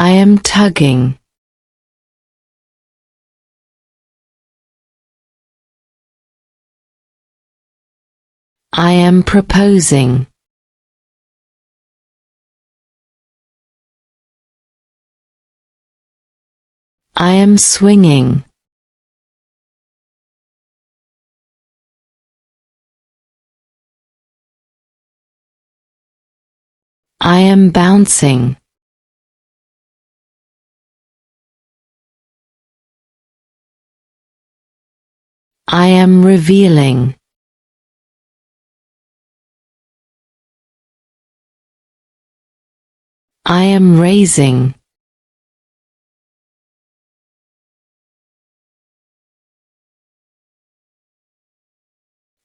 I am tugging. I am proposing. I am swinging. I am bouncing. I am revealing. I am raising.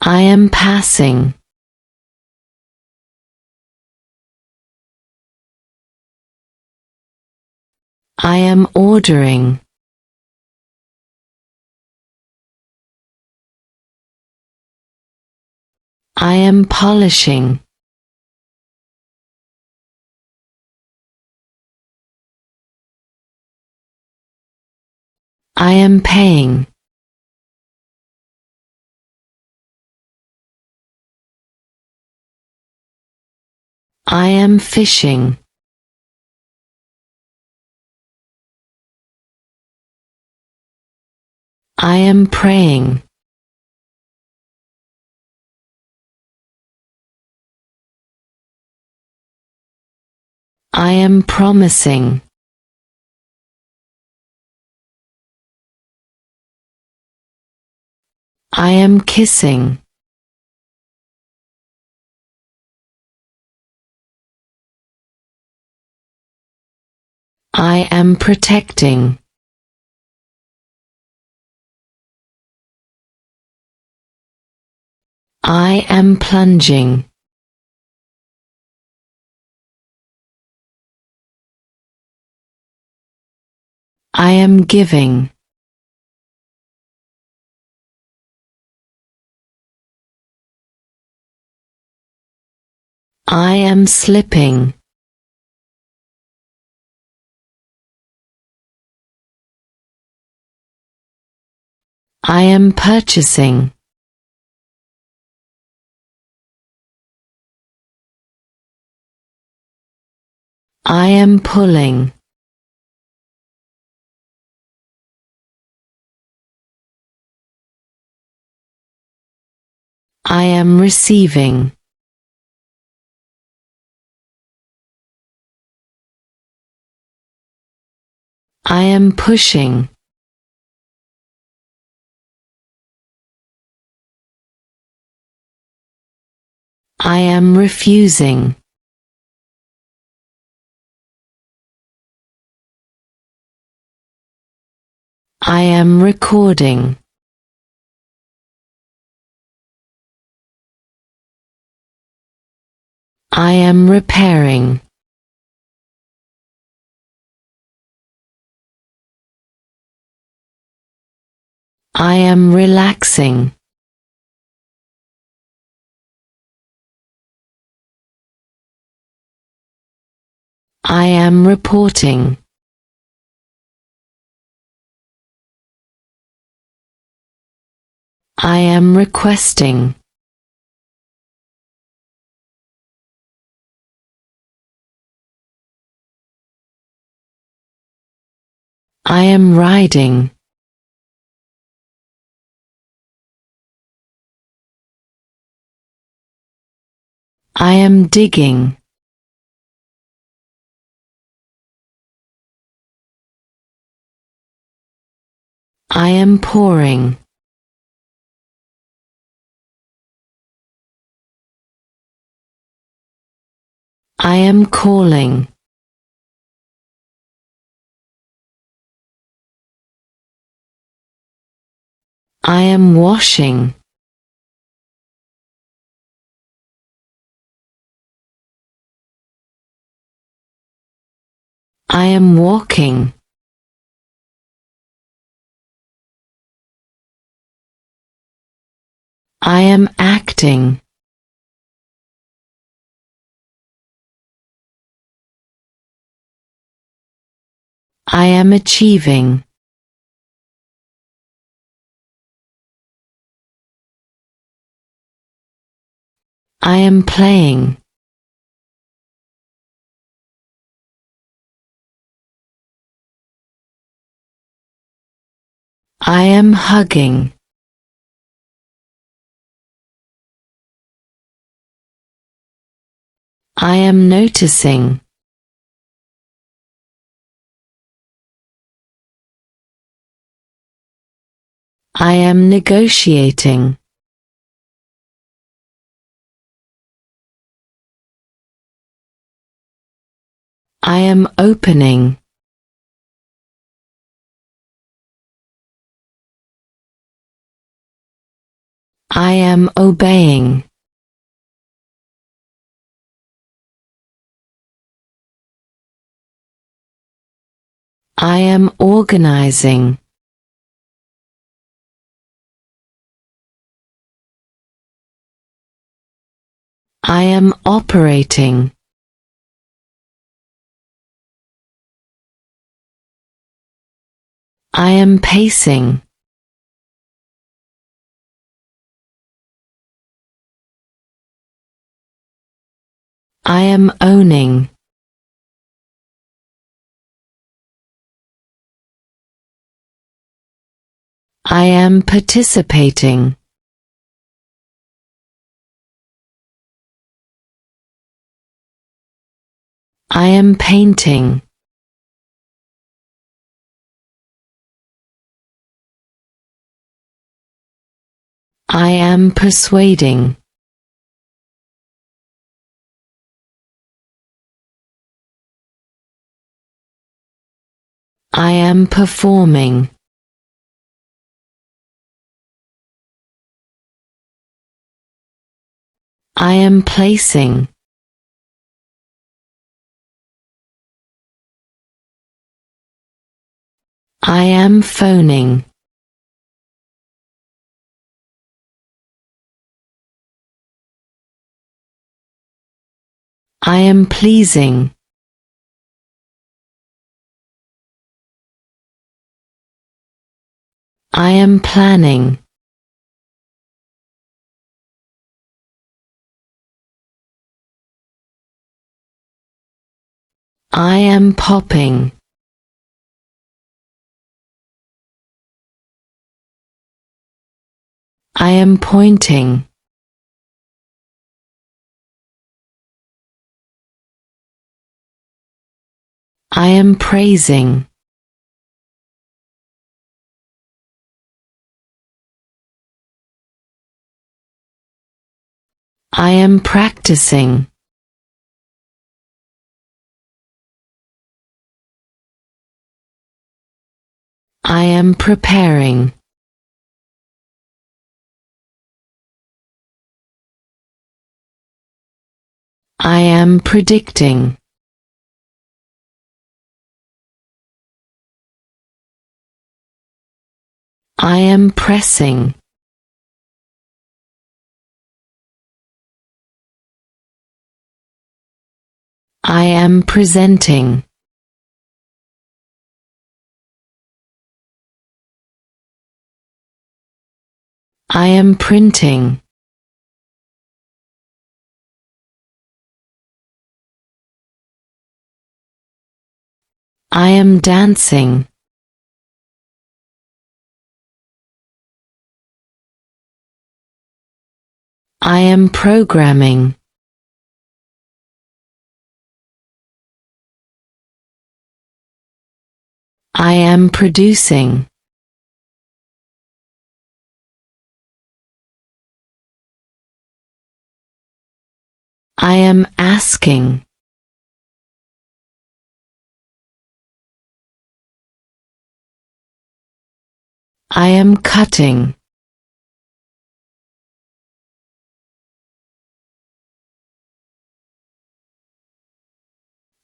I am passing. I am ordering. I am polishing. I am paying. I am fishing. I am praying. I am promising. I am kissing. I am protecting. I am plunging. I am giving. I am slipping. I am purchasing. I am pulling. I am receiving. I am pushing. I am refusing. I am recording. I am repairing. I am relaxing. I am reporting. I am requesting. I am riding. I am digging. I am pouring. I am calling. I am washing. I am walking. I am acting. I am achieving. I am playing. I am hugging. I am noticing. I am negotiating. I am opening. I am obeying. I am organizing. I am operating. I am pacing. I am owning. I am participating. I am painting. I am persuading. I am performing. I am placing. I am phoning. I am pleasing. I am planning. I am popping. I am pointing. I am praising. I am practicing. I am preparing. I am predicting. I am pressing. I am presenting. I am printing. I am dancing. I am programming. I am producing. I am asking. I am cutting.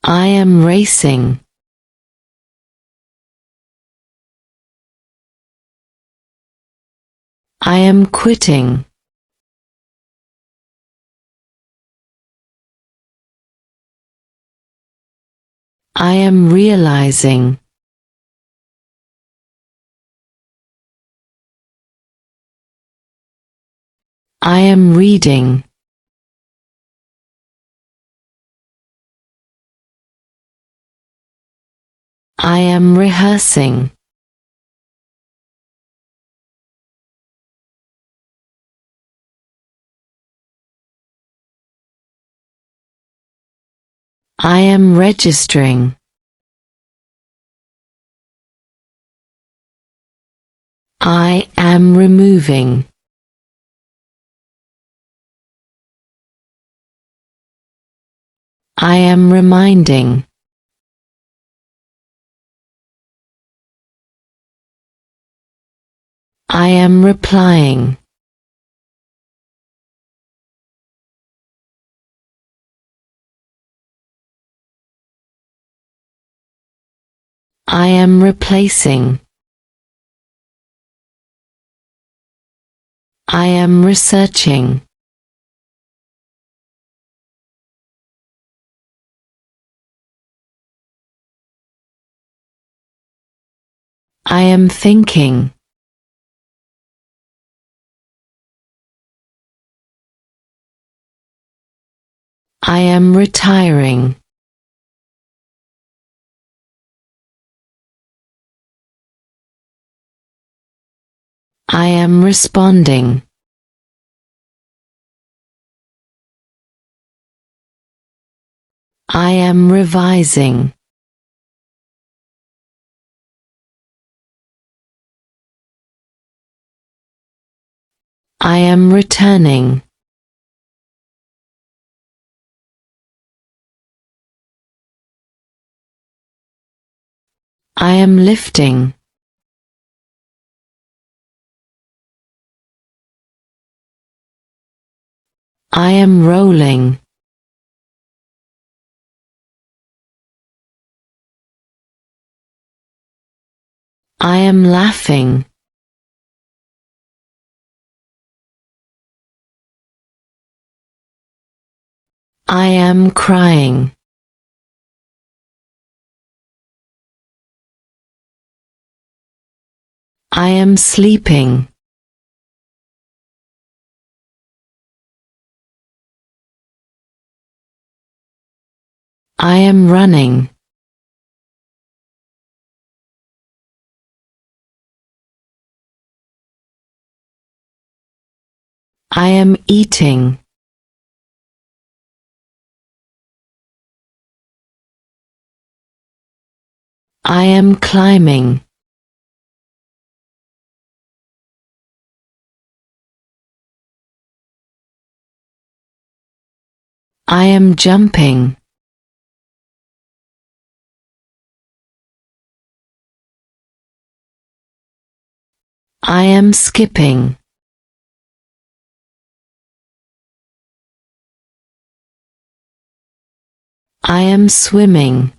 I am racing. I am quitting. I am realizing. I am reading. I am rehearsing. I am registering. I am removing. I am reminding. I am replying. I am replacing. I am researching. I am thinking. I am retiring. I am responding. I am revising. I am returning. I am lifting. I am rolling. I am laughing. I am crying. I am sleeping. I am running. I am eating. I am climbing. I am jumping. I am skipping. I am swimming.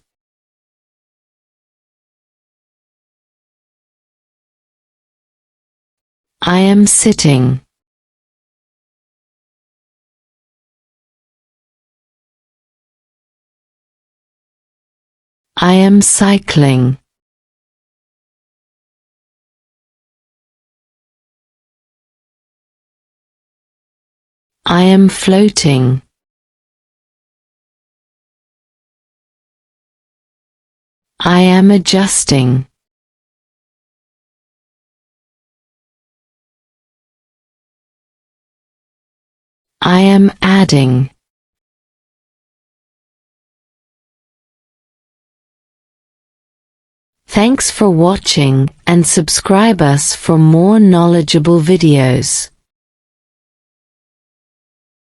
I am sitting. I am cycling. I am floating. I am adjusting. I am adding. Thanks for watching and subscribe us for more knowledgeable videos.